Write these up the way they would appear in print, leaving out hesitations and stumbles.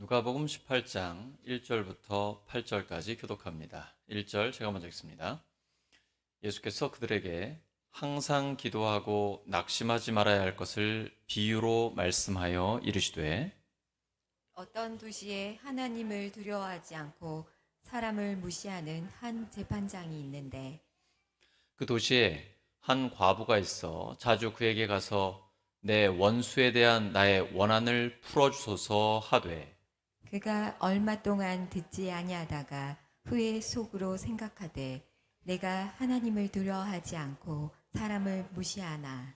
누가복음 18장 1절부터 8절까지 교독합니다. 1절 제가 먼저 읽습니다. 예수께서 그들에게 항상 기도하고 낙심하지 말아야 할 것을 비유로 말씀하여 이르시되 어떤 도시에 하나님을 두려워하지 않고 사람을 무시하는 한 재판장이 있는데 그 도시에 한 과부가 있어 자주 그에게 가서 내 원수에 대한 나의 원한을 풀어주소서 하되 그가 얼마 동안 듣지 아니하다가 후에 속으로 생각하되 내가 하나님을 두려워하지 않고 사람을 무시하나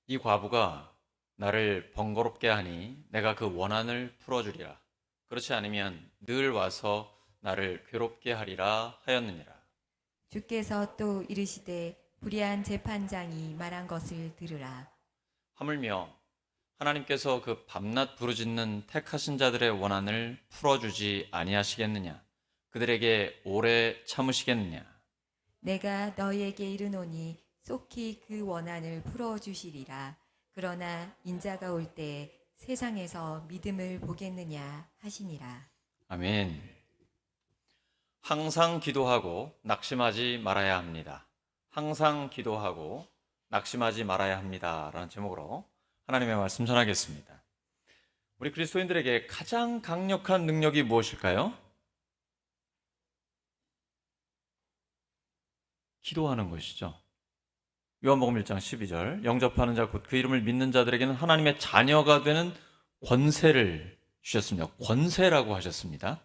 이 과부가 나를 번거롭게 하니 내가 그 원한을 풀어주리라. 그렇지 않으면 늘 와서 나를 괴롭게 하리라 하였느니라. 주께서 또 이르시되 불의한 재판장이 말한 것을 들으라. 하물며 하나님께서 그 밤낮 부르짖는 택하신 자들의 원한을 풀어주지 아니하시겠느냐? 그들에게 오래 참으시겠느냐? 내가 너희에게 이르노니 속히 그 원한을 풀어주시리라. 그러나 인자가 올 때 세상에서 믿음을 보겠느냐 하시니라. 아멘. 항상 기도하고 낙심하지 말아야 합니다. 항상 기도하고 낙심하지 말아야 합니다. 라는 제목으로 하나님의 말씀 전하겠습니다. 우리 그리스도인들에게 가장 강력한 능력이 무엇일까요? 기도하는 것이죠. 요한복음 1장 12절 영접하는 자 곧 그 이름을 믿는 자들에게는 하나님의 자녀가 되는 권세를 주셨습니다. 권세라고 하셨습니다.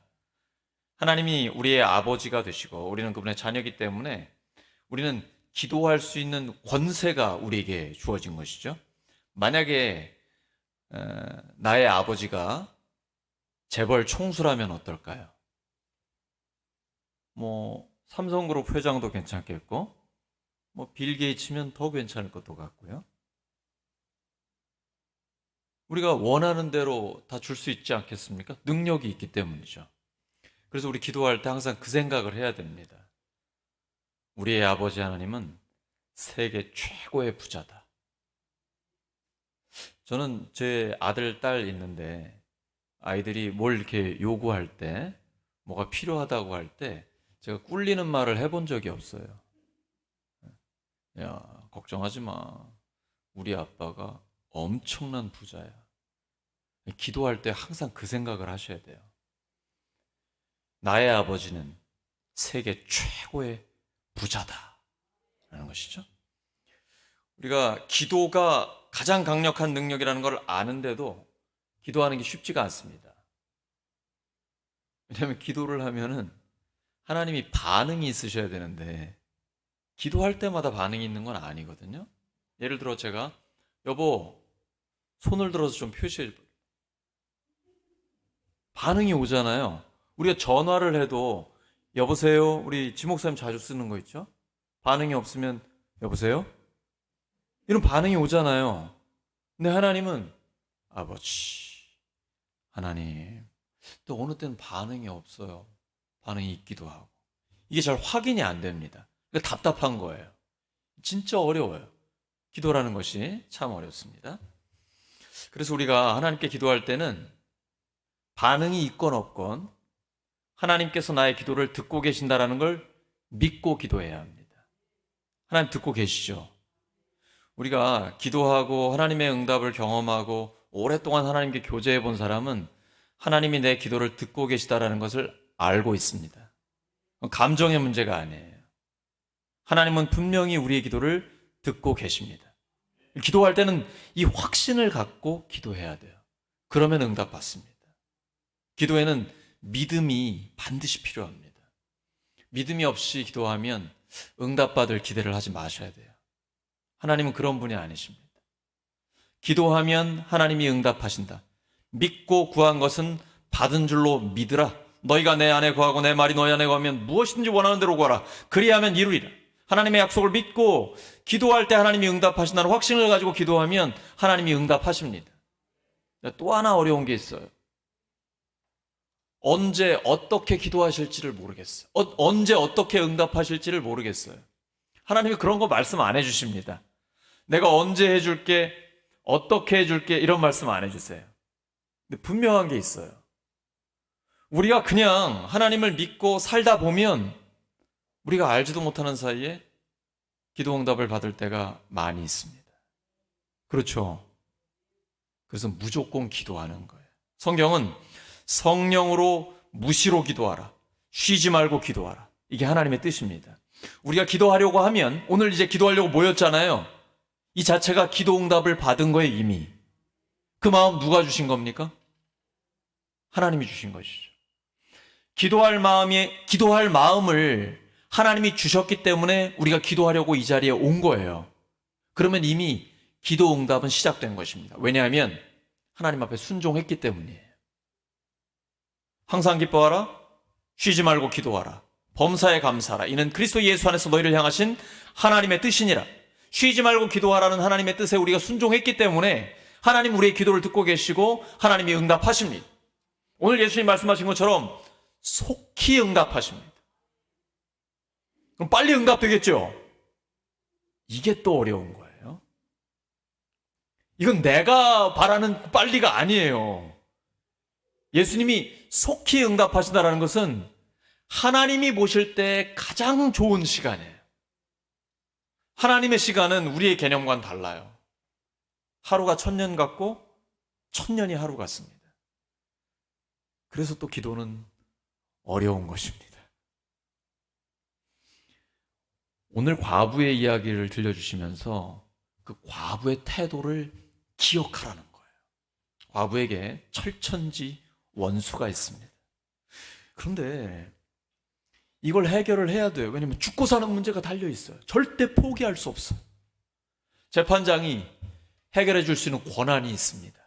하나님이 우리의 아버지가 되시고 우리는 그분의 자녀이기 때문에 우리는 기도할 수 있는 권세가 우리에게 주어진 것이죠. 만약에 나의 아버지가 재벌 총수라면 어떨까요? 삼성그룹 회장도 괜찮겠고 빌 게이츠면 더 괜찮을 것도 같고요. 우리가 원하는 대로 다 줄 수 있지 않겠습니까? 능력이 있기 때문이죠. 그래서 우리 기도할 때 항상 그 생각을 해야 됩니다. 우리의 아버지 하나님은 세계 최고의 부자다. 저는 제 아들, 딸 있는데 아이들이 뭘 이렇게 요구할 때 뭐가 필요하다고 할 때 제가 꿀리는 말을 해본 적이 없어요. 야, 걱정하지 마. 우리 아빠가 엄청난 부자야. 기도할 때 항상 그 생각을 하셔야 돼요. 나의 아버지는 세계 최고의 부자다. 라는 것이죠. 우리가 기도가 가장 강력한 능력이라는 걸 아는데도 기도하는 게 쉽지가 않습니다. 왜냐하면 기도를 하면은 하나님이 반응이 있으셔야 되는데 기도할 때마다 반응이 있는 건 아니거든요. 예를 들어 제가 여보 손을 들어서 좀 표시해 줘. 반응이 오잖아요. 우리가 전화를 해도 여보세요? 우리 지목사님 자주 쓰는 거 있죠? 반응이 없으면 여보세요? 이런 반응이 오잖아요. 근데 하나님은 아버지, 하나님, 또 어느 때는 반응이 없어요. 반응이 있기도 하고. 이게 잘 확인이 안 됩니다. 그러니까 답답한 거예요. 진짜 어려워요. 기도라는 것이 참 어렵습니다. 그래서 우리가 하나님께 기도할 때는 반응이 있건 없건 하나님께서 나의 기도를 듣고 계신다라는 걸 믿고 기도해야 합니다. 하나님 듣고 계시죠? 우리가 기도하고 하나님의 응답을 경험하고 오랫동안 하나님께 교제해 본 사람은 하나님이 내 기도를 듣고 계시다라는 것을 알고 있습니다. 감정의 문제가 아니에요. 하나님은 분명히 우리의 기도를 듣고 계십니다. 기도할 때는 이 확신을 갖고 기도해야 돼요. 그러면 응답받습니다. 기도에는 믿음이 반드시 필요합니다. 믿음이 없이 기도하면 응답받을 기대를 하지 마셔야 돼요. 하나님은 그런 분이 아니십니다. 기도하면 하나님이 응답하신다. 믿고 구한 것은 받은 줄로 믿으라. 너희가 내 안에 거하고 내 말이 너희 안에 거하면 무엇이든지 원하는 대로 구하라. 그리하면 이루리라. 하나님의 약속을 믿고 기도할 때 하나님이 응답하신다는 확신을 가지고 기도하면 하나님이 응답하십니다. 또 하나 어려운 게 있어요. 언제 어떻게 기도하실지를 모르겠어요. 언제 어떻게 응답하실지를 모르겠어요. 하나님이 그런 거 말씀 안 해주십니다. 내가 언제 해줄게, 어떻게 해줄게 이런 말씀 안 해주세요. 근데 분명한 게 있어요. 우리가 그냥 하나님을 믿고 살다 보면 우리가 알지도 못하는 사이에 기도 응답을 받을 때가 많이 있습니다. 그렇죠? 그래서 무조건 기도하는 거예요. 성경은 성령으로 무시로 기도하라. 쉬지 말고 기도하라. 이게 하나님의 뜻입니다. 우리가 기도하려고 하면 오늘 이제 기도하려고 모였잖아요. 이 자체가 기도 응답을 받은 거예요, 이미. 그 마음 누가 주신 겁니까? 하나님이 주신 것이죠. 기도할 마음을 하나님이 주셨기 때문에 우리가 기도하려고 이 자리에 온 거예요. 그러면 이미 기도 응답은 시작된 것입니다. 왜냐하면 하나님 앞에 순종했기 때문이에요. 항상 기뻐하라. 쉬지 말고 기도하라. 범사에 감사하라. 이는 그리스도 예수 안에서 너희를 향하신 하나님의 뜻이니라. 쉬지 말고 기도하라는 하나님의 뜻에 우리가 순종했기 때문에 하나님 우리의 기도를 듣고 계시고 하나님이 응답하십니다. 오늘 예수님 말씀하신 것처럼 속히 응답하십니다. 그럼 빨리 응답되겠죠? 이게 또 어려운 거예요. 이건 내가 바라는 빨리가 아니에요. 예수님이 속히 응답하신다는 것은 하나님이 보실 때 가장 좋은 시간이에요. 하나님의 시간은 우리의 개념과는 달라요. 하루가 1000년 같고 1000년이 하루 같습니다. 그래서 또 기도는 어려운 것입니다. 오늘 과부의 이야기를 들려주시면서 그 과부의 태도를 기억하라는 거예요. 과부에게 철천지 원수가 있습니다. 그런데 이걸 해결을 해야 돼요. 왜냐하면 죽고 사는 문제가 달려 있어요. 절대 포기할 수 없어요. 재판장이 해결해 줄 수 있는 권한이 있습니다.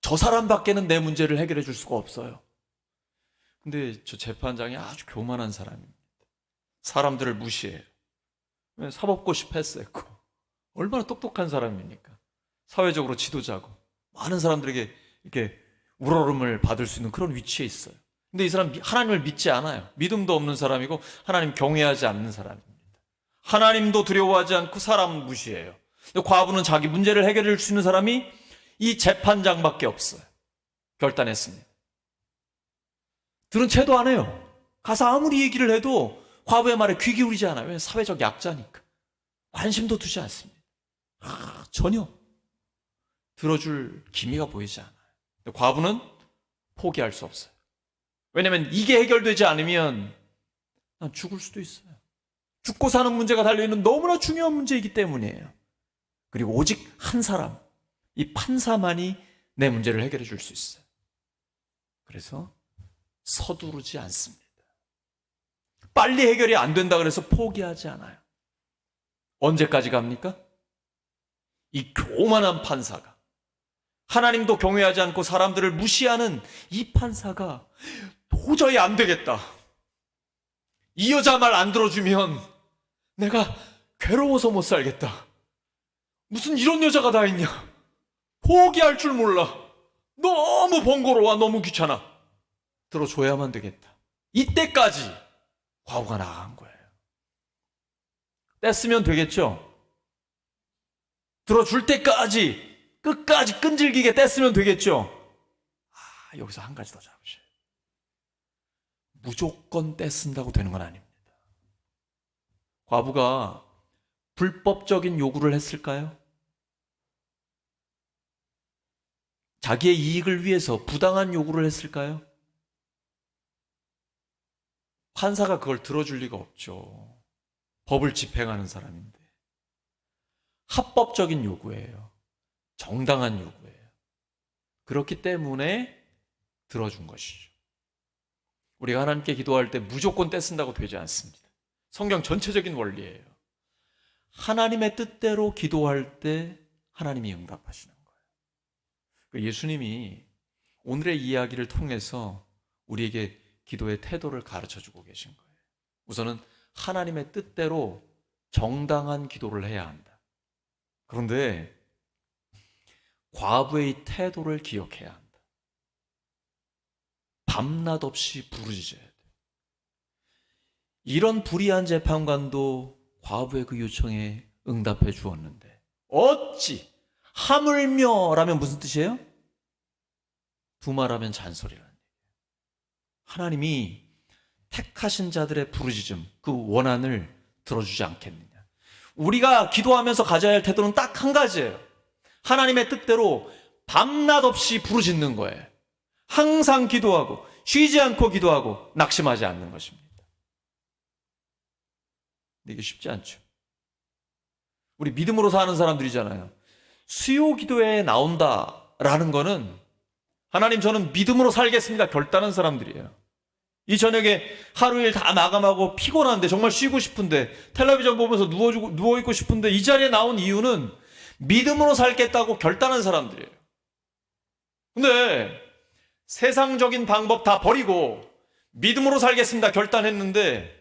저 사람밖에는 내 문제를 해결해 줄 수가 없어요. 근데 저 재판장이 아주 교만한 사람입니다. 사람들을 무시해요. 사법고시 패스했고 얼마나 똑똑한 사람입니까? 사회적으로 지도자고 많은 사람들에게 이렇게 우러름을 받을 수 있는 그런 위치에 있어요. 근데 이 사람 하나님을 믿지 않아요. 믿음도 없는 사람이고 하나님 경외하지 않는 사람입니다. 하나님도 두려워하지 않고 사람 무시해요. 과부는 자기 문제를 해결해 줄 수 있는 사람이 이 재판장밖에 없어요. 결단했습니다. 들은 채도 안 해요. 가서 아무리 얘기를 해도 과부의 말에 귀 기울이지 않아요. 왜? 사회적 약자니까. 관심도 두지 않습니다. 전혀 들어줄 기미가 보이지 않아요. 근데 과부는 포기할 수 없어요. 왜냐하면 이게 해결되지 않으면 난 죽을 수도 있어요. 죽고 사는 문제가 달려있는 너무나 중요한 문제이기 때문이에요. 그리고 오직 한 사람, 이 판사만이 내 문제를 해결해 줄 수 있어요. 그래서 서두르지 않습니다. 빨리 해결이 안 된다 그래서 포기하지 않아요. 언제까지 갑니까? 이 교만한 판사가, 하나님도 경외하지 않고 사람들을 무시하는 이 판사가 도저히 안 되겠다. 이 여자 말 안 들어주면 내가 괴로워서 못 살겠다. 무슨 이런 여자가 다 있냐. 포기할 줄 몰라. 너무 번거로워. 너무 귀찮아. 들어줘야만 되겠다. 이때까지 과부가 나간 거예요. 뗐으면 되겠죠? 들어줄 때까지 끝까지 끈질기게 뗐으면 되겠죠? 여기서 한 가지 더 잡으셔요. 무조건 떼쓴다고 되는 건 아닙니다. 과부가 불법적인 요구를 했을까요? 자기의 이익을 위해서 부당한 요구를 했을까요? 판사가 그걸 들어줄 리가 없죠. 법을 집행하는 사람인데. 합법적인 요구예요. 정당한 요구예요. 그렇기 때문에 들어준 것이죠. 우리가 하나님께 기도할 때 무조건 떼쓴다고 되지 않습니다. 성경 전체적인 원리예요. 하나님의 뜻대로 기도할 때 하나님이 응답하시는 거예요. 예수님이 오늘의 이야기를 통해서 우리에게 기도의 태도를 가르쳐주고 계신 거예요. 우선은 하나님의 뜻대로 정당한 기도를 해야 한다. 그런데 과부의 태도를 기억해야 한다. 밤낮 없이 부르짖어야 돼. 이런 불의한 재판관도 과부의 그 요청에 응답해 주었는데 어찌 하물며 라면 무슨 뜻이에요? 두말하면 잔소리라는 얘기예요. 하나님이 택하신 자들의 부르짖음, 그 원한을 들어주지 않겠느냐. 우리가 기도하면서 가져야 할 태도는 딱 한 가지예요. 하나님의 뜻대로 밤낮 없이 부르짖는 거예요. 항상 기도하고 쉬지 않고 기도하고 낙심하지 않는 것입니다. 근데 이게 쉽지 않죠. 우리 믿음으로 사는 사람들이잖아요. 수요 기도에 나온다라는 거는 하나님 저는 믿음으로 살겠습니다 결단한 사람들이에요. 이 저녁에 하루 일 다 마감하고 피곤한데 정말 쉬고 싶은데 텔레비전 보면서 누워있고 싶은데 이 자리에 나온 이유는 믿음으로 살겠다고 결단한 사람들이에요. 근데 세상적인 방법 다 버리고 믿음으로 살겠습니다 결단했는데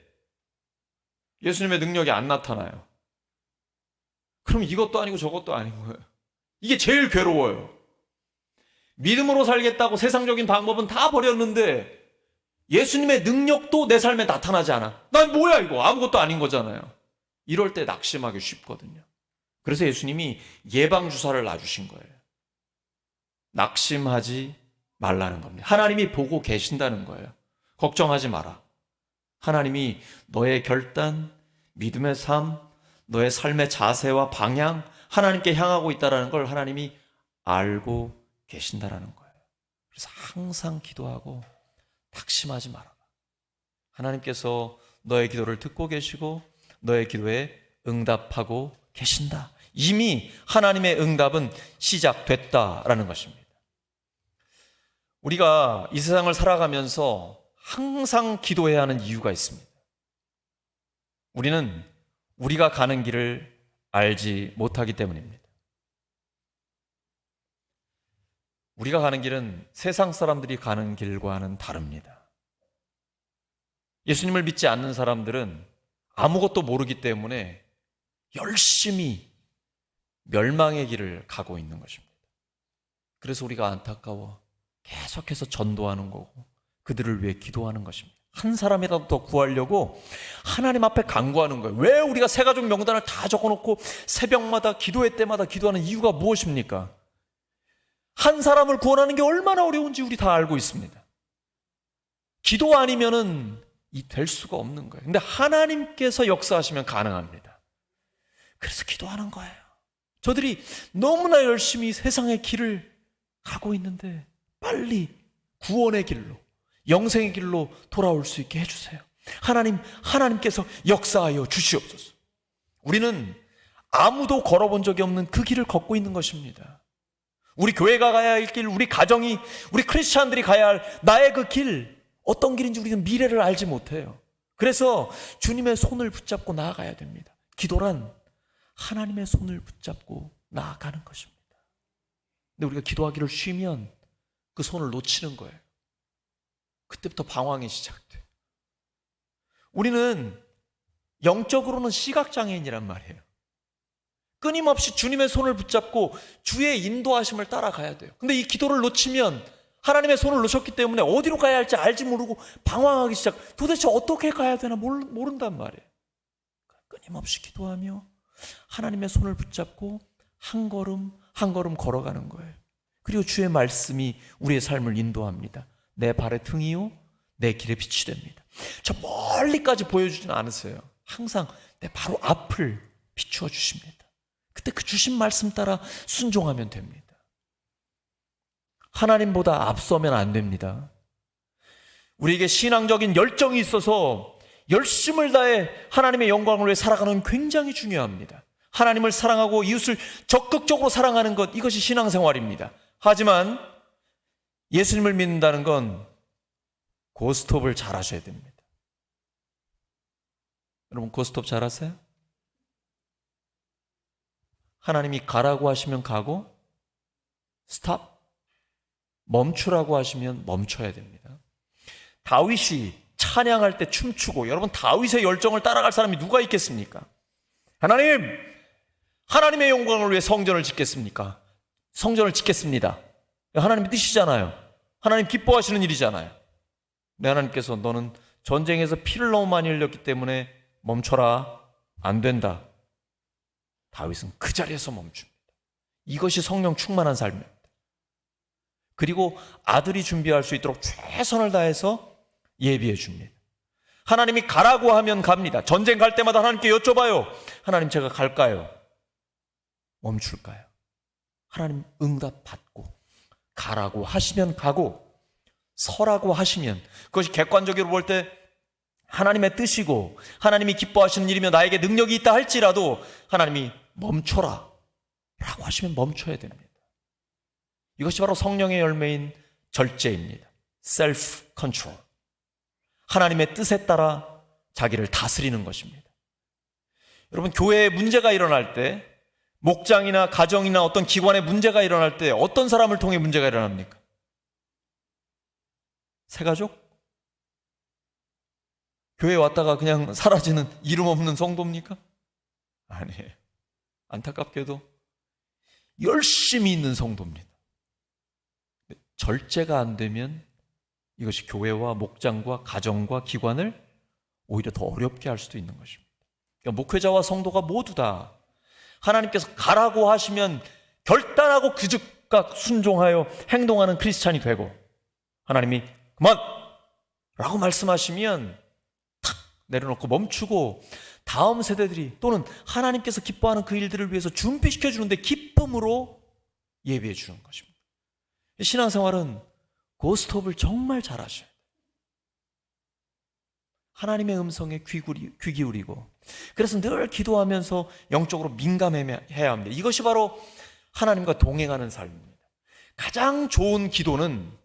예수님의 능력이 안 나타나요. 그럼 이것도 아니고 저것도 아닌 거예요. 이게 제일 괴로워요. 믿음으로 살겠다고 세상적인 방법은 다 버렸는데 예수님의 능력도 내 삶에 나타나지 않아. 난 뭐야 이거 아무것도 아닌 거잖아요. 이럴 때 낙심하기 쉽거든요. 그래서 예수님이 예방주사를 놔주신 거예요. 낙심하지 말라는 겁니다. 하나님이 보고 계신다는 거예요. 걱정하지 마라. 하나님이 너의 결단, 믿음의 삶, 너의 삶의 자세와 방향, 하나님께 향하고 있다는 걸 하나님이 알고 계신다는 거예요. 그래서 항상 기도하고 낙심하지 마라. 하나님께서 너의 기도를 듣고 계시고 너의 기도에 응답하고 계신다. 이미 하나님의 응답은 시작됐다라는 것입니다. 우리가 이 세상을 살아가면서 항상 기도해야 하는 이유가 있습니다. 우리는 우리가 가는 길을 알지 못하기 때문입니다. 우리가 가는 길은 세상 사람들이 가는 길과는 다릅니다. 예수님을 믿지 않는 사람들은 아무것도 모르기 때문에 열심히 멸망의 길을 가고 있는 것입니다. 그래서 우리가 안타까워 계속해서 전도하는 거고 그들을 위해 기도하는 것입니다. 한 사람이라도 더 구하려고 하나님 앞에 간구하는 거예요. 왜 우리가 새가족 명단을 다 적어놓고 새벽마다 기도회 때마다 기도하는 이유가 무엇입니까? 한 사람을 구원하는 게 얼마나 어려운지 우리 다 알고 있습니다. 기도 아니면은 될 수가 없는 거예요. 근데 하나님께서 역사하시면 가능합니다. 그래서 기도하는 거예요. 저들이 너무나 열심히 세상의 길을 가고 있는데 빨리 구원의 길로, 영생의 길로 돌아올 수 있게 해주세요. 하나님께서 역사하여 주시옵소서. 우리는 아무도 걸어본 적이 없는 그 길을 걷고 있는 것입니다. 우리 교회가 가야 할 길, 우리 가정이, 우리 크리스찬들이 가야 할 나의 그 길, 어떤 길인지 우리는 미래를 알지 못해요. 그래서 주님의 손을 붙잡고 나아가야 됩니다. 기도란 하나님의 손을 붙잡고 나아가는 것입니다. 근데 우리가 기도하기를 쉬면 그 손을 놓치는 거예요. 그때부터 방황이 시작돼요. 우리는 영적으로는 시각장애인이란 말이에요. 끊임없이 주님의 손을 붙잡고 주의 인도하심을 따라가야 돼요. 근데 이 기도를 놓치면 하나님의 손을 놓쳤기 때문에 어디로 가야 할지 알지 모르고 방황하기 시작. 도대체 어떻게 가야 되나 모른단 말이에요. 끊임없이 기도하며 하나님의 손을 붙잡고 한 걸음 한 걸음 걸어가는 거예요. 그리고 주의 말씀이 우리의 삶을 인도합니다. 내 발의 등이요 내 길의 빛이 됩니다. 저 멀리까지 보여주지는 않으세요. 항상 내 바로 앞을 비추어 주십니다. 그때 그 주신 말씀 따라 순종하면 됩니다. 하나님보다 앞서면 안 됩니다. 우리에게 신앙적인 열정이 있어서 열심을 다해 하나님의 영광을 위해 살아가는 굉장히 중요합니다. 하나님을 사랑하고 이웃을 적극적으로 사랑하는 것, 이것이 신앙생활입니다. 하지만 예수님을 믿는다는 건 고스톱을 잘 하셔야 됩니다. 여러분 고스톱 잘 하세요? 하나님이 가라고 하시면 가고 스탑, 멈추라고 하시면 멈춰야 됩니다. 다윗이 찬양할 때 춤추고, 여러분 다윗의 열정을 따라갈 사람이 누가 있겠습니까? 하나님의 영광을 위해 성전을 짓겠습니까? 성전을 짓겠습니다. 하나님의 뜻이잖아요. 하나님 기뻐하시는 일이잖아요. 내 하나님께서 너는 전쟁에서 피를 너무 많이 흘렸기 때문에 멈춰라. 안 된다. 다윗은 그 자리에서 멈춥니다. 이것이 성령 충만한 삶입니다. 그리고 아들이 준비할 수 있도록 최선을 다해서 예비해 줍니다. 하나님이 가라고 하면 갑니다. 전쟁 갈 때마다 하나님께 여쭤봐요. 하나님, 제가 갈까요? 멈출까요? 하나님 응답 받고, 가라고 하시면 가고, 서라고 하시면, 그것이 객관적으로 볼 때 하나님의 뜻이고 하나님이 기뻐하시는 일이며 나에게 능력이 있다 할지라도 하나님이 멈춰라 라고 하시면 멈춰야 됩니다. 이것이 바로 성령의 열매인 절제입니다. 셀프 컨트롤. 하나님의 뜻에 따라 자기를 다스리는 것입니다. 여러분, 교회에 문제가 일어날 때, 목장이나 가정이나 어떤 기관에 문제가 일어날 때 어떤 사람을 통해 문제가 일어납니까? 새가족? 교회에 왔다가 그냥 사라지는 이름 없는 성도입니까? 아니에요. 안타깝게도 열심히 있는 성도입니다. 절제가 안 되면 이것이 교회와 목장과 가정과 기관을 오히려 더 어렵게 할 수도 있는 것입니다. 그러니까 목회자와 성도가 모두 다 하나님께서 가라고 하시면 결단하고 그 즉각 순종하여 행동하는 크리스찬이 되고, 하나님이 그만! 라고 말씀하시면 탁 내려놓고 멈추고 다음 세대들이 또는 하나님께서 기뻐하는 그 일들을 위해서 준비시켜 주는데 기쁨으로 예비해 주는 것입니다. 신앙생활은 고스톱을 정말 잘 하셔야 돼요. 하나님의 음성에 귀 기울이고, 그래서 늘 기도하면서 영적으로 민감해야 합니다. 이것이 바로 하나님과 동행하는 삶입니다. 가장 좋은 기도는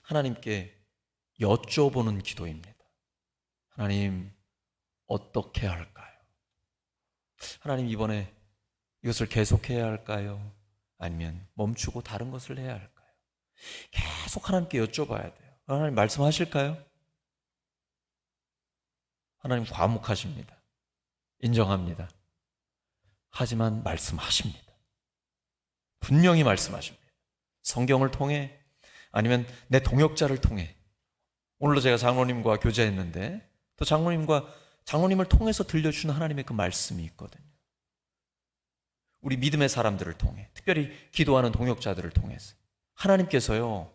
하나님께 여쭤보는 기도입니다. 하나님, 어떻게 할까요? 하나님, 이번에 이것을 계속해야 할까요? 아니면 멈추고 다른 것을 해야 할까요? 계속 하나님께 여쭤봐야 돼요. 하나님 말씀하실까요? 하나님 과묵하십니다. 인정합니다. 하지만 말씀하십니다. 분명히 말씀하십니다. 성경을 통해, 아니면 내 동역자를 통해. 오늘도 제가 장로님과 교제했는데 또 장로님을 통해서 들려주는 하나님의 그 말씀이 있거든요. 우리 믿음의 사람들을 통해, 특별히 기도하는 동역자들을 통해서 하나님께서요,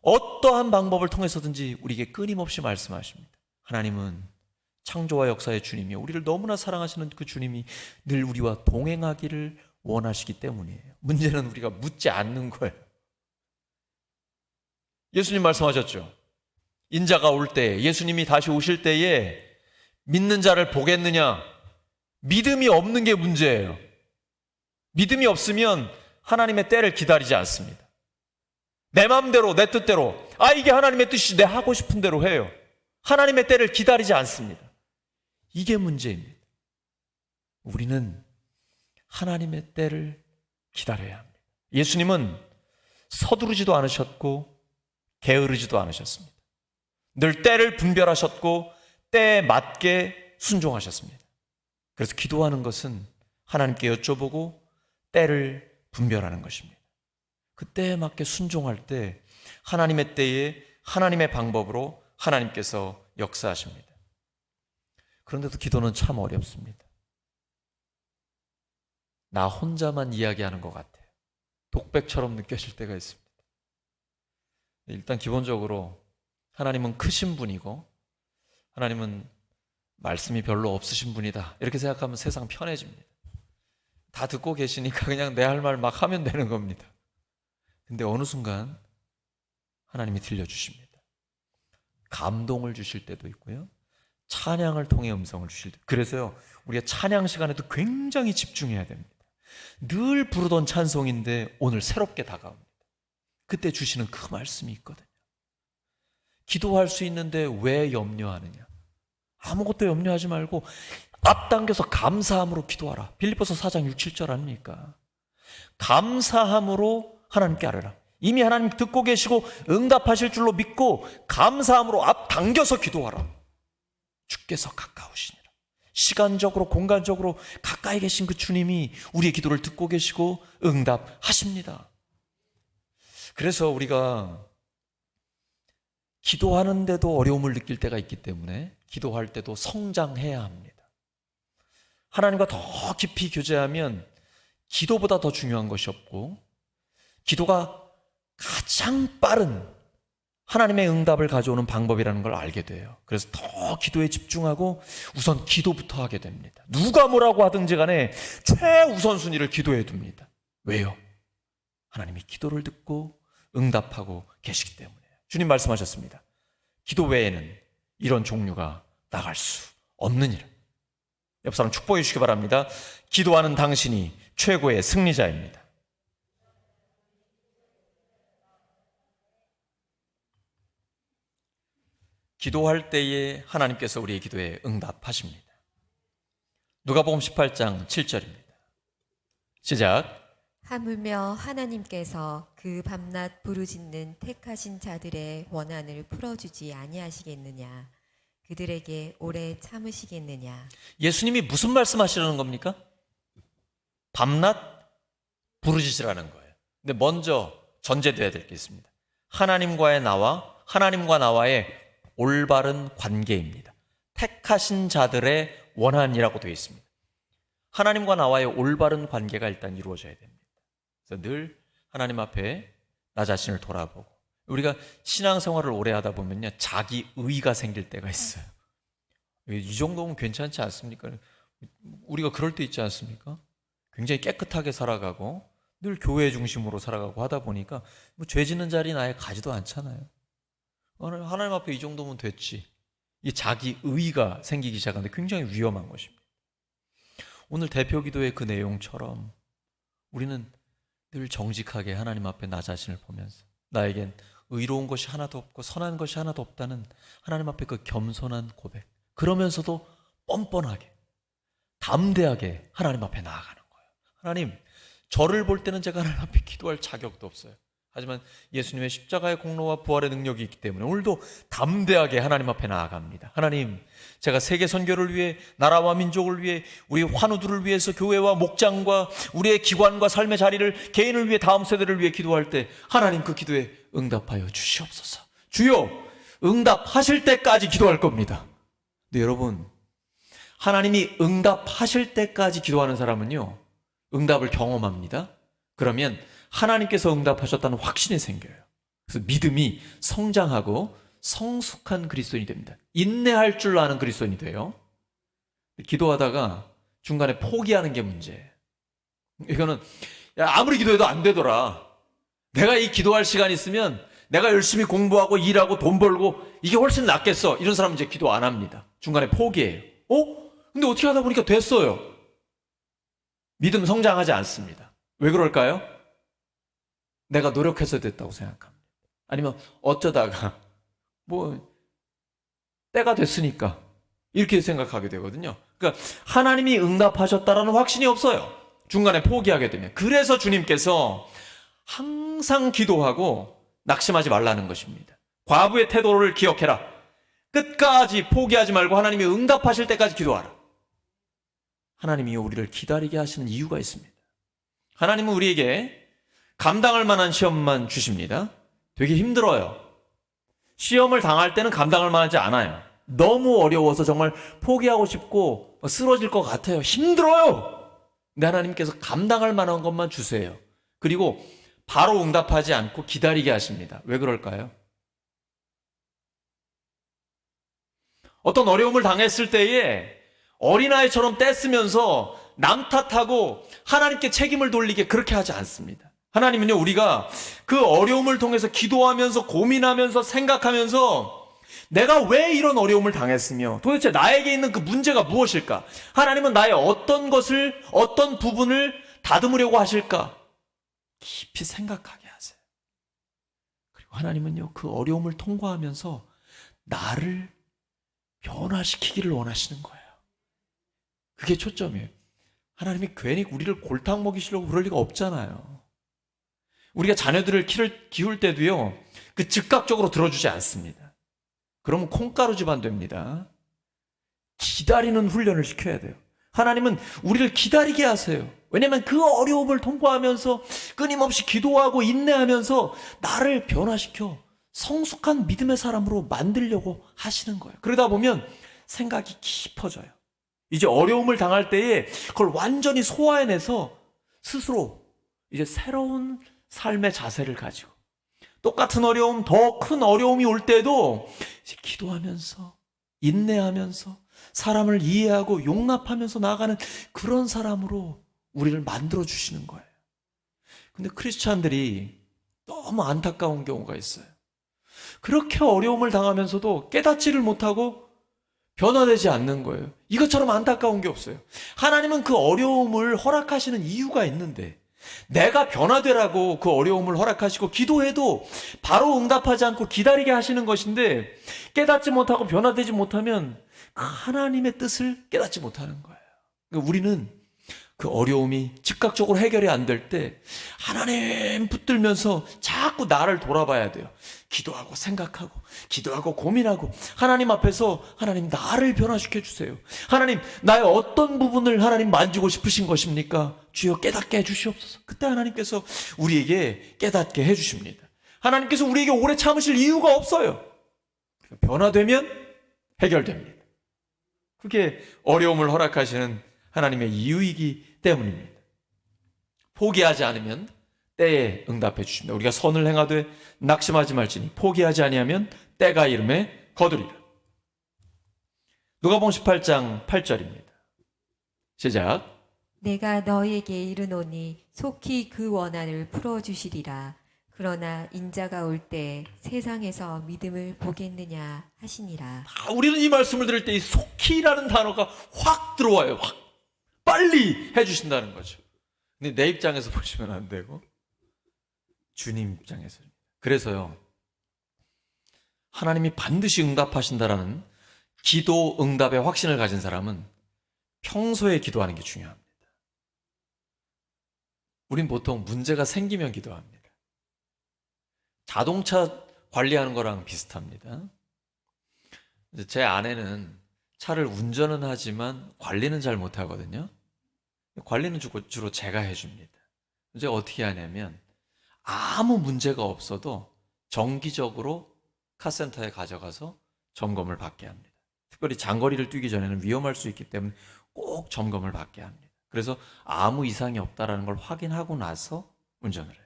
어떠한 방법을 통해서든지 우리에게 끊임없이 말씀하십니다. 하나님은 창조와 역사의 주님이요, 우리를 너무나 사랑하시는 그 주님이 늘 우리와 동행하기를 원하시기 때문이에요. 문제는 우리가 묻지 않는 거예요. 예수님 말씀하셨죠. 인자가 올 때, 예수님이 다시 오실 때에 믿는 자를 보겠느냐? 믿음이 없는 게 문제예요. 믿음이 없으면 하나님의 때를 기다리지 않습니다. 내 마음대로, 내 뜻대로, 이게 하나님의 뜻이 내 하고 싶은 대로 해요. 하나님의 때를 기다리지 않습니다. 이게 문제입니다. 우리는 하나님의 때를 기다려야 합니다. 예수님은 서두르지도 않으셨고 게으르지도 않으셨습니다. 늘 때를 분별하셨고 때에 맞게 순종하셨습니다. 그래서 기도하는 것은 하나님께 여쭤보고 때를 분별하는 것입니다. 그 때에 맞게 순종할 때 하나님의 때에 하나님의 방법으로 하나님께서 역사하십니다. 그런데도 기도는 참 어렵습니다. 나 혼자만 이야기하는 것 같아요. 독백처럼 느껴질 때가 있습니다. 일단 기본적으로 하나님은 크신 분이고 하나님은 말씀이 별로 없으신 분이다, 이렇게 생각하면 세상 편해집니다. 다 듣고 계시니까 그냥 내 할 말 막 하면 되는 겁니다. 근데 어느 순간 하나님이 들려주십니다. 감동을 주실 때도 있고요, 찬양을 통해 음성을 주실 때. 그래서요, 우리가 찬양 시간에도 굉장히 집중해야 됩니다. 늘 부르던 찬송인데 오늘 새롭게 다가옵니다. 그때 주시는 그 말씀이 있거든요. 기도할 수 있는데 왜 염려하느냐? 아무것도 염려하지 말고 앞당겨서 감사함으로 기도하라. 빌립보서 4장 6, 7절 아닙니까? 감사함으로 하나님께 아뢰라. 이미 하나님 듣고 계시고 응답하실 줄로 믿고 감사함으로 앞당겨서 기도하라. 주께서 가까우시니라. 시간적으로 공간적으로 가까이 계신 그 주님이 우리의 기도를 듣고 계시고 응답하십니다. 그래서 우리가 기도하는데도 어려움을 느낄 때가 있기 때문에 기도할 때도 성장해야 합니다. 하나님과 더 깊이 교제하면 기도보다 더 중요한 것이 없고, 기도가 가장 빠른 하나님의 응답을 가져오는 방법이라는 걸 알게 돼요. 그래서 더 기도에 집중하고 우선 기도부터 하게 됩니다. 누가 뭐라고 하든지 간에 최우선순위를 기도에 둡니다. 왜요? 하나님이 기도를 듣고 응답하고 계시기 때문에. 주님 말씀하셨습니다. 기도 외에는 이런 종류가 나갈 수 없느니라. 옆 사람 축복해 주시기 바랍니다. 기도하는 당신이 최고의 승리자입니다. 기도할 때에 하나님께서 우리의 기도에 응답하십니다. 누가복음 18장 7절입니다. 시작. 하물며 하나님께서 그 밤낮 부르짖는 택하신 자들의 원한을 풀어주지 아니하시겠느냐? 그들에게 오래 참으시겠느냐? 예수님이 무슨 말씀하시려는 겁니까? 밤낮 부르짖으라는 거예요. 근데 먼저 전제돼야 될 게 있습니다. 하나님과 나와의 올바른 관계입니다. 택하신 자들의 원한이라고 되어 있습니다. 하나님과 나와의 올바른 관계가 일단 이루어져야 됩니다. 그래서 늘 하나님 앞에 나 자신을 돌아보고, 우리가 신앙생활을 오래 하다 보면요, 자기 의가 생길 때가 있어요. 이 정도면 괜찮지 않습니까? 우리가 그럴 때 있지 않습니까? 굉장히 깨끗하게 살아가고 늘 교회 중심으로 살아가고 하다 보니까 죄 짓는 자리는 아예 가지도 않잖아요. 하나님 앞에 이 정도면 됐지. 이 자기 의가 생기기 시작하는데 굉장히 위험한 것입니다. 오늘 대표 기도의 그 내용처럼 우리는 늘 정직하게 하나님 앞에 나 자신을 보면서 나에겐 의로운 것이 하나도 없고 선한 것이 하나도 없다는 하나님 앞에 그 겸손한 고백, 그러면서도 뻔뻔하게 담대하게 하나님 앞에 나아가는 거예요. 하나님, 저를 볼 때는 제가 하나님 앞에 기도할 자격도 없어요. 하지만 예수님의 십자가의 공로와 부활의 능력이 있기 때문에 오늘도 담대하게 하나님 앞에 나아갑니다. 하나님, 제가 세계 선교를 위해, 나라와 민족을 위해, 우리 환우들을 위해서 교회와 목장과 우리의 기관과 삶의 자리를, 개인을 위해, 다음 세대를 위해 기도할 때 하나님 그 기도에 응답하여 주시옵소서. 주여, 응답하실 때까지 기도할 겁니다. 근데 여러분, 하나님이 응답하실 때까지 기도하는 사람은요, 응답을 경험합니다. 그러면 하나님께서 응답하셨다는 확신이 생겨요. 그래서 믿음이 성장하고 성숙한 그리스도인이 됩니다. 인내할 줄 아는 그리스도인이 돼요. 기도하다가 중간에 포기하는 게 문제예요. 이거는 아무리 기도해도 안 되더라. 내가 이 기도할 시간이 있으면 내가 열심히 공부하고 일하고 돈 벌고 이게 훨씬 낫겠어. 이런 사람은 이제 기도 안 합니다. 중간에 포기해요. 근데 어떻게 하다 보니까 됐어요. 믿음 성장하지 않습니다. 왜 그럴까요? 내가 노력해서 됐다고 생각합니다. 아니면 어쩌다가 때가 됐으니까 이렇게 생각하게 되거든요. 그러니까 하나님이 응답하셨다라는 확신이 없어요. 중간에 포기하게 되면. 그래서 주님께서 항상 기도하고 낙심하지 말라는 것입니다. 과부의 태도를 기억해라. 끝까지 포기하지 말고 하나님이 응답하실 때까지 기도하라. 하나님이 우리를 기다리게 하시는 이유가 있습니다. 하나님은 우리에게 감당할 만한 시험만 주십니다. 되게 힘들어요. 시험을 당할 때는 감당할 만하지 않아요. 너무 어려워서 정말 포기하고 싶고 쓰러질 것 같아요. 힘들어요. 근데 하나님께서 감당할 만한 것만 주세요. 그리고 바로 응답하지 않고 기다리게 하십니다. 왜 그럴까요? 어떤 어려움을 당했을 때에 어린아이처럼 떼쓰면서 남 탓하고 하나님께 책임을 돌리게 그렇게 하지 않습니다. 하나님은요, 우리가 그 어려움을 통해서 기도하면서 고민하면서 생각하면서 내가 왜 이런 어려움을 당했으며 도대체 나에게 있는 그 문제가 무엇일까? 하나님은 나의 어떤 것을, 어떤 부분을 다듬으려고 하실까? 깊이 생각하게 하세요. 그리고 하나님은요, 그 어려움을 통과하면서 나를 변화시키기를 원하시는 거예요. 그게 초점이에요. 하나님이 괜히 우리를 골탕 먹이시려고 그럴 리가 없잖아요. 우리가 자녀들을 키울 때도요, 그 즉각적으로 들어주지 않습니다. 그러면 콩가루 집안 됩니다. 기다리는 훈련을 시켜야 돼요. 하나님은 우리를 기다리게 하세요. 왜냐하면 그 어려움을 통과하면서 끊임없이 기도하고 인내하면서 나를 변화시켜 성숙한 믿음의 사람으로 만들려고 하시는 거예요. 그러다 보면 생각이 깊어져요. 이제 어려움을 당할 때에 그걸 완전히 소화해내서 스스로 이제 새로운 삶의 자세를 가지고 똑같은 어려움, 더 큰 어려움이 올 때도 기도하면서, 인내하면서, 사람을 이해하고 용납하면서 나아가는 그런 사람으로 우리를 만들어 주시는 거예요. 근데 크리스찬들이 너무 안타까운 경우가 있어요. 그렇게 어려움을 당하면서도 깨닫지를 못하고 변화되지 않는 거예요. 이것처럼 안타까운 게 없어요. 하나님은 그 어려움을 허락하시는 이유가 있는데, 내가 변화되라고 그 어려움을 허락하시고 기도해도 바로 응답하지 않고 기다리게 하시는 것인데, 깨닫지 못하고 변화되지 못하면 그 하나님의 뜻을 깨닫지 못하는 거예요. 그러니까 우리는 그 어려움이 즉각적으로 해결이 안 될 때 하나님 붙들면서 자꾸 나를 돌아봐야 돼요. 기도하고 생각하고 기도하고 고민하고 하나님 앞에서, 하나님 나를 변화시켜 주세요. 하나님 나의 어떤 부분을 하나님 만지고 싶으신 것입니까? 주여 깨닫게 해주시옵소서. 그때 하나님께서 우리에게 깨닫게 해주십니다. 하나님께서 우리에게 오래 참으실 이유가 없어요. 변화되면 해결됩니다. 그게 어려움을 허락하시는 하나님의 이유이기 때문입니다. 포기하지 않으면 때에 응답해 주십니다. 우리가 선을 행하되 낙심하지 말지니 포기하지 아니하면 때가 이름에 거두리라. 누가복음 18장 8절입니다. 시작. 내가 너에게 이르노니 속히 그 원한을 풀어주시리라. 그러나 인자가 올 때 세상에서 믿음을 보겠느냐 하시니라. 우리는 이 말씀을 들을 때 이 속히라는 단어가 확 들어와요. 확 빨리 해주신다는 거죠. 근데 내 입장에서 보시면 안 되고 주님 입장에서. 그래서요, 하나님이 반드시 응답하신다라는 기도 응답의 확신을 가진 사람은 평소에 기도하는 게 중요합니다. 우린 보통 문제가 생기면 기도합니다. 자동차 관리하는 거랑 비슷합니다. 제 아내는 차를 운전은 하지만 관리는 잘 못하거든요. 관리는 주로 제가 해줍니다. 이제 어떻게 하냐면 아무 문제가 없어도 정기적으로 카센터에 가져가서 점검을 받게 합니다. 특별히 장거리를 뛰기 전에는 위험할 수 있기 때문에 꼭 점검을 받게 합니다. 그래서 아무 이상이 없다는 걸 확인하고 나서 운전을 해요.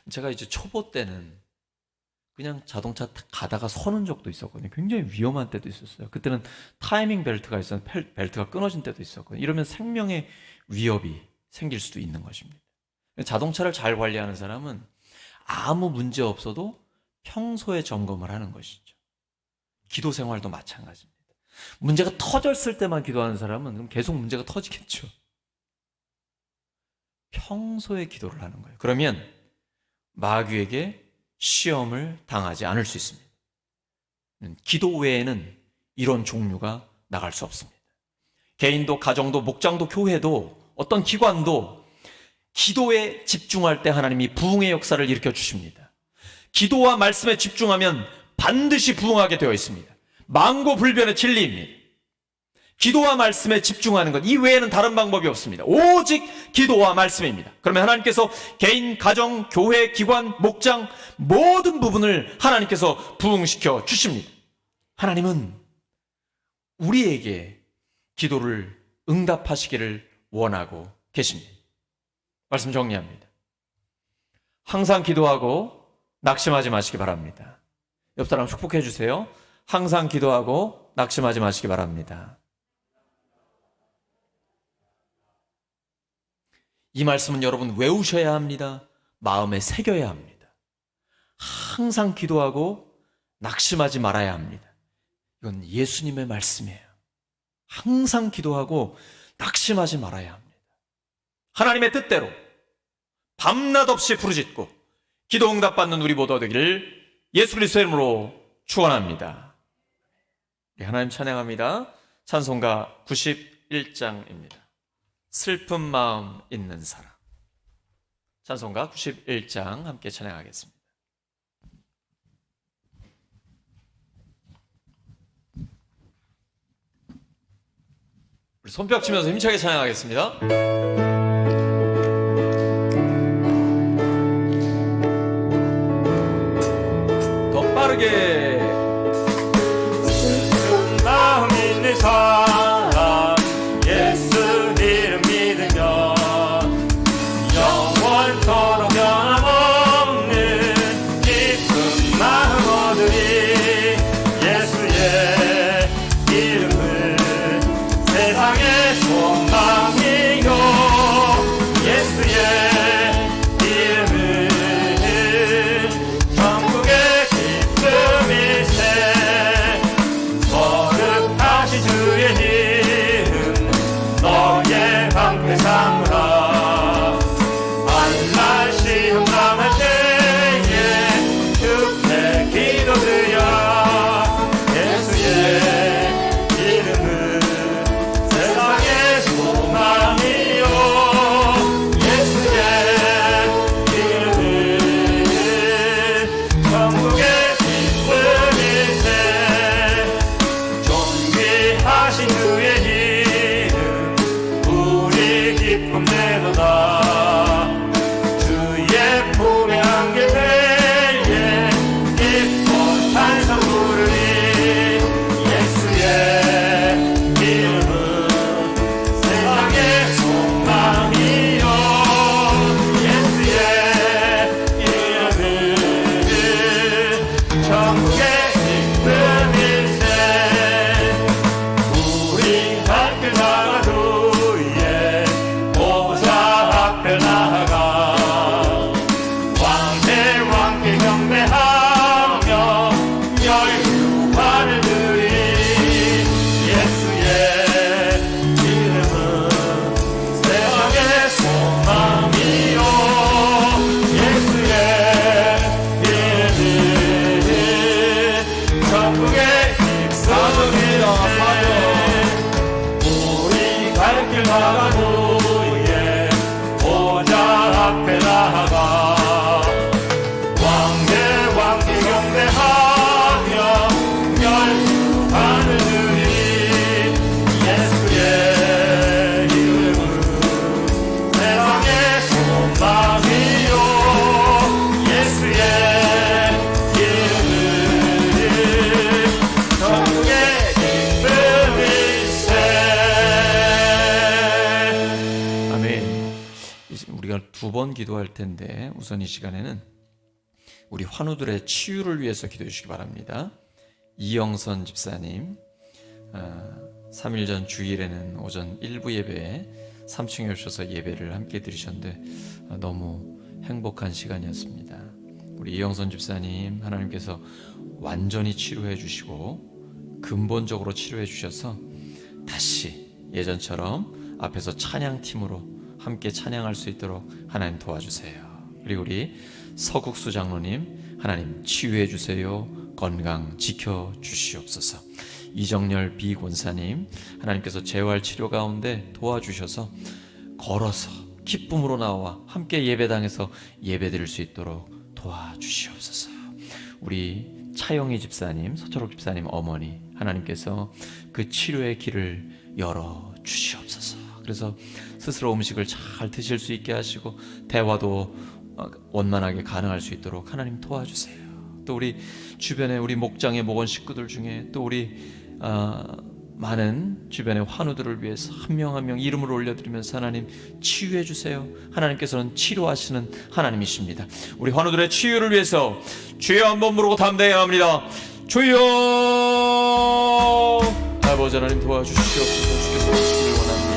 제가 이제 초보 때는 그냥 자동차 가다가 서는 적도 있었거든요. 굉장히 위험한 때도 있었어요. 그때는 타이밍 벨트가 있었는데 벨트가 끊어진 때도 있었거든요. 이러면 생명의 위협이 생길 수도 있는 것입니다. 자동차를 잘 관리하는 사람은 아무 문제 없어도 평소에 점검을 하는 것이죠. 기도 생활도 마찬가지입니다. 문제가 터졌을 때만 기도하는 사람은 그럼 계속 문제가 터지겠죠. 평소에 기도를 하는 거예요. 그러면 마귀에게 시험을 당하지 않을 수 있습니다. 기도 외에는 이런 종류가 나갈 수 없습니다. 개인도, 가정도, 목장도, 교회도, 어떤 기관도 기도에 집중할 때 하나님이 부흥의 역사를 일으켜 주십니다. 기도와 말씀에 집중하면 반드시 부흥하게 되어 있습니다. 만고불변의 진리입니다. 기도와 말씀에 집중하는 것, 이 외에는 다른 방법이 없습니다. 오직 기도와 말씀입니다. 그러면 하나님께서 개인, 가정, 교회, 기관, 목장 모든 부분을 하나님께서 부흥시켜 주십니다. 하나님은 우리에게 기도를 응답하시기를 원하고 계십니다. 말씀 정리합니다. 항상 기도하고 낙심하지 마시기 바랍니다. 옆 사람 축복해 주세요. 항상 기도하고 낙심하지 마시기 바랍니다. 이 말씀은 여러분 외우셔야 합니다. 마음에 새겨야 합니다. 항상 기도하고 낙심하지 말아야 합니다. 이건 예수님의 말씀이에요. 항상 기도하고 낙심하지 말아야 합니다. 하나님의 뜻대로 밤낮 없이 부르짖고 기도 응답받는 우리 모두 되기를 예수 그리스도의 이름으로 축원합니다. 하나님 찬양합니다. 찬송가 91장입니다. 슬픈 마음 있는 사람. 찬송가 91장 함께 찬양하겠습니다. 우리 손뼉 치면서 힘차게 찬양하겠습니다. 더 빠르게. 슬픈 마음 있는 사람 예수 이름 믿으며 영원토록 변함없는 경배하며 멸류관을 드리 예수의 이름은 세상의 소망이요 예수의 이름은 천국의 입성이라 우리 갈 길 막아도 보좌 앞에 나아가 왕대 경배하며 멸류관을 드리 예수의 이름은 세상의 소망이요 예수의 이름은 천국의 기쁨일세. 아멘. 이제 우리가 2번 기도할 텐데 우선 이 시간에는 우리 환우들의 치유를 위해서 기도해 주시기 바랍니다. 이영선 집사님 3일 전 주일에는 오전 1부 예배에 3층에 오셔서 예배를 함께 드리셨는데 너무 행복한 시간이었습니다. 우리 이영선 집사님 하나님께서 완전히 치료해 주시고 근본적으로 치료해 주셔서 다시 예전처럼 앞에서 찬양팀으로 함께 찬양할 수 있도록 하나님 도와주세요. 그리고 우리 서국수 장로님 하나님 치유해 주세요. 건강 지켜 주시옵소서. 이정열 비권사님 하나님께서 재활 치료 가운데 도와주셔서 걸어서 기쁨으로 나와 함께 예배당에서 예배드릴 수 있도록 도와주시옵소서. 우리 차영희 집사님, 서철옥 집사님 어머니 하나님께서 그 치료의 길을 열어 주시옵소서. 그래서 스스로 음식을 잘 드실 수 있게 하시고 대화도 원만하게 가능할 수 있도록 하나님 도와주세요. 또 우리 주변에 우리 목장의 목원 식구들 중에 또 우리 많은 주변의 환우들을 위해서 한 명 한 명 이름을 올려드리면서 하나님 치유해 주세요. 하나님께서는 치료하시는 하나님이십니다. 우리 환우들의 치유를 위해서 주여 한번 부르고 담대해야 합니다. 주여 아버지 하나님 도와주시옵소서. 주께서 오시기를 원합니다.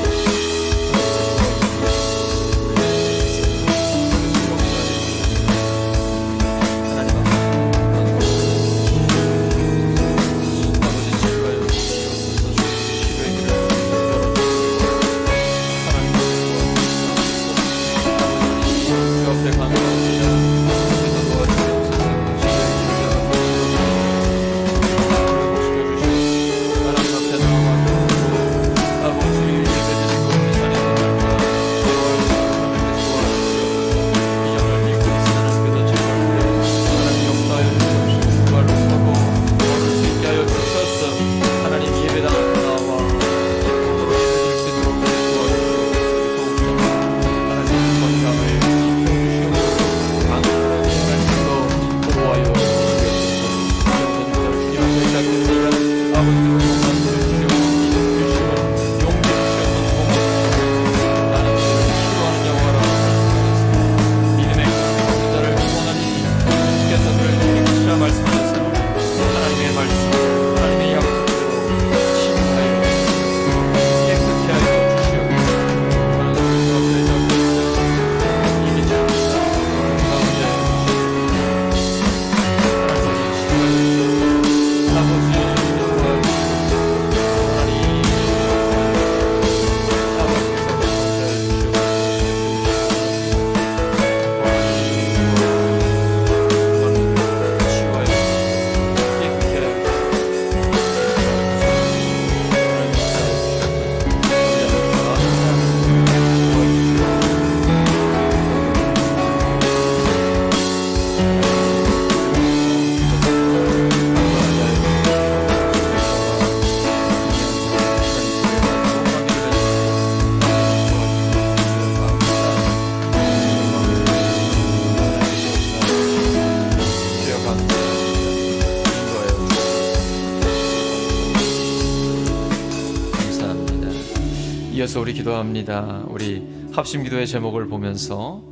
이어서 우리 기도합니다. 우리 합심기도의 제목을 보면서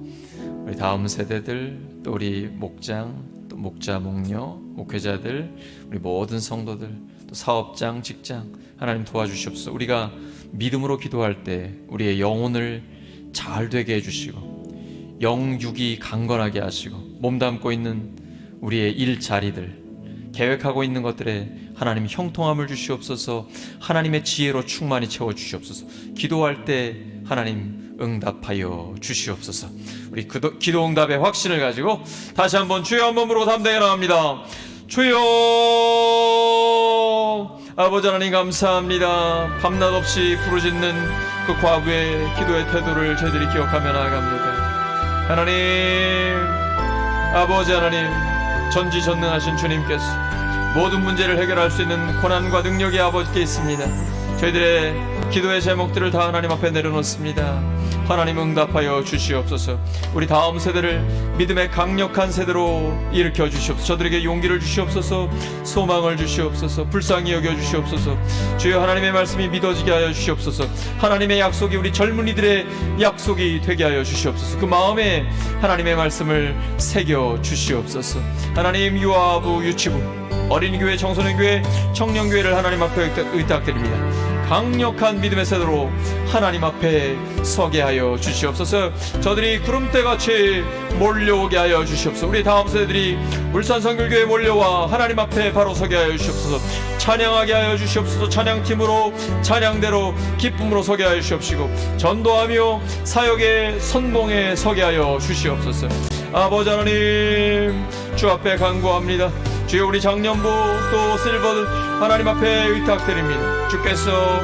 우리 다음 세대들 또 우리 목장 또 목자 목녀 목회자들 우리 모든 성도들 또 사업장 직장 하나님 도와주시옵소서. 우리가 믿음으로 기도할 때 우리의 영혼을 잘 되게 해주시고 영육이 강건하게 하시고 몸담고 있는 우리의 일자리들, 계획하고 있는 것들에 하나님 형통함을 주시옵소서. 하나님의 지혜로 충만히 채워주시옵소서. 기도할 때 하나님 응답하여 주시옵소서. 우리 기도 응답의 확신을 가지고 다시 한번 주여 한번 부르고 담대히 나갑니다. 주여, 아버지 하나님 감사합니다. 밤낮 없이 부르짖는 그 과부의 기도의 태도를 저희들이 기억하며 나아갑니다. 하나님, 아버지 하나님, 전지전능하신 주님께서 모든 문제를 해결할 수 있는 권한과 능력이 아버지께 있습니다. 저희들의 기도의 제목들을 다 하나님 앞에 내려놓습니다. 하나님 응답하여 주시옵소서. 우리 다음 세대를 믿음의 강력한 세대로 일으켜 주시옵소서. 저들에게 용기를 주시옵소서. 소망을 주시옵소서. 불쌍히 여겨 주시옵소서. 주여, 하나님의 말씀이 믿어지게 하여 주시옵소서. 하나님의 약속이 우리 젊은이들의 약속이 되게 하여 주시옵소서. 그 마음에 하나님의 말씀을 새겨 주시옵소서. 하나님, 유아부, 유치부, 어린이교회, 청소년교회, 청년교회를 하나님 앞에 의탁드립니다. 강력한 믿음의 세대로 하나님 앞에 서게 하여 주시옵소서. 저들이 구름대같이 몰려오게 하여 주시옵소서. 우리 다음 세대들이 울산선교교회에 몰려와 하나님 앞에 바로 서게 하여 주시옵소서. 찬양하게 하여 주시옵소서. 찬양팀으로, 찬양대로, 기쁨으로 서게 하여 주시옵시고, 전도하며 사역의 선봉에 서게 하여 주시옵소서. 아버지 하나님, 주 앞에 간구합니다. 주여, 우리 장년부 또 실버들 하나님 앞에 의탁드립니다. 주께서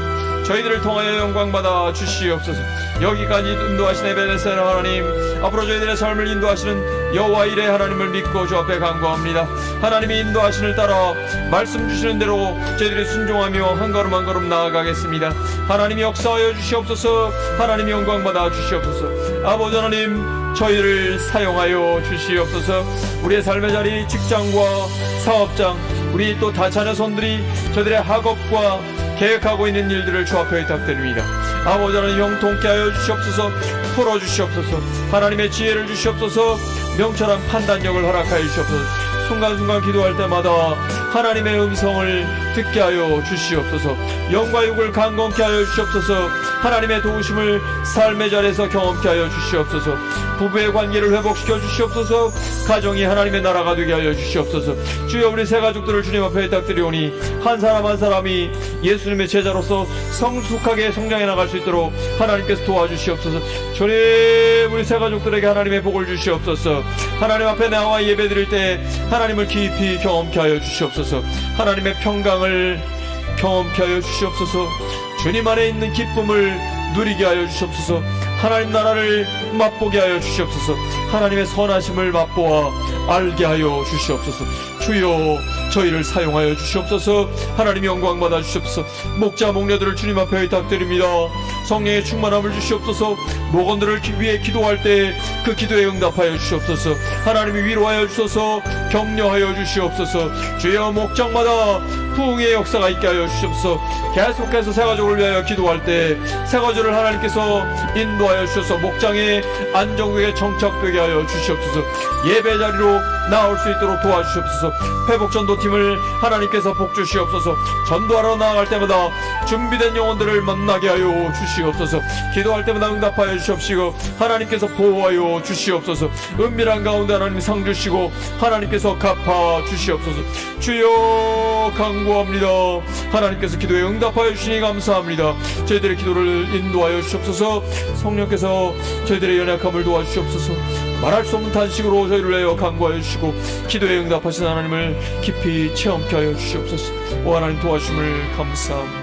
저희들을 통하여 영광받아 주시옵소서. 여기까지 인도하신 에베네셀 하나님, 앞으로 저희들의 삶을 인도하시는 여호와 이레 하나님을 믿고 주 앞에 간구합니다. 하나님이 인도하시는 따라 말씀 주시는 대로 저희들이 순종하며 한 걸음 한 걸음 나아가겠습니다. 하나님이 역사하여 주시옵소서. 하나님이 영광받아 주시옵소서. 아버지 하나님, 저희를 사용하여 주시옵소서. 우리의 삶의 자리, 직장과 사업장, 우리 또 자녀손들이 저들의 학업과 계획하고 있는 일들을 주 앞에 의탁드립니다. 아버지 하나님, 형통케 하여 주시옵소서. 풀어주시옵소서. 하나님의 지혜를 주시옵소서. 명철한 판단력을 허락하여 주시옵소서. 순간순간 기도할 때마다 하나님의 음성을 듣게 하여 주시옵소서. 영과 육을 강건케 하여 주시옵소서. 하나님의 도우심을 삶의 자리에서 경험케 하여 주시옵소서. 부부의 관계를 회복시켜 주시옵소서. 가정이 하나님의 나라가 되게 하여 주시옵소서. 주여, 우리 세 가족들을 주님 앞에 부탁드리오니 한 사람 한 사람이 예수님의 제자로서 성숙하게 성장해 나갈 수 있도록 하나님께서 도와주시옵소서. 주님, 우리 세 가족들에게 하나님의 복을 주시옵소서. 하나님 앞에 나와 예배드릴 때 하나님을 깊이 경험케 하여 주시옵소서. 하나님의 평강을 경험케 하여 주시옵소서. 주님 안에 있는 기쁨을 누리게 하여 주시옵소서. 하나님 나라를 맛보게 하여 주시옵소서. 하나님의 선하심을 맛보아 알게 하여 주시옵소서. 주여, 저희를 사용하여 주시옵소서. 하나님 영광 받아 주시옵소서. 목자 목녀들을 주님 앞에 의탁드립니다. 성령의 충만함을 주시옵소서. 목원들을 위해 기도할 때 그 기도에 응답하여 주시옵소서. 하나님이 위로하여 주소서. 격려하여 주시옵소서. 주여, 목장마다 부흥의 역사가 있게 하여 주시옵소서. 계속해서 새 가족을 위하여 기도할 때 새 가족을 하나님께서 인도하여 주셔서 목장의 안정되게 정착되게 하여 주시옵소서. 예배 자리로 나올 수 있도록 도와주시옵소서. 회복전도팀을 하나님께서 복 주시옵소서. 전도하러 나아갈 때마다 준비된 영혼들을 만나게 하여 주시옵소서. 기도할 때마다 응답하여 주시옵시고 하나님께서 보호하여 주시옵소서. 은밀한 가운데 하나님 상 주시고 하나님께서 갚아 주시옵소서. 주여, 간구합니다. 하나님께서 기도에 응답하여 주시니 감사합니다. 저희들의 기도를 인도하여 주시옵소서. 성령께서 저희들의 연약함을 도와주시옵소서. 말할 수 없는 탄식으로 저희를 내어 간구하여 주시고 기도에 응답하신 하나님을 깊이 체험케 하여 주시옵소서. 오 하나님, 도와주심을 감사합니다.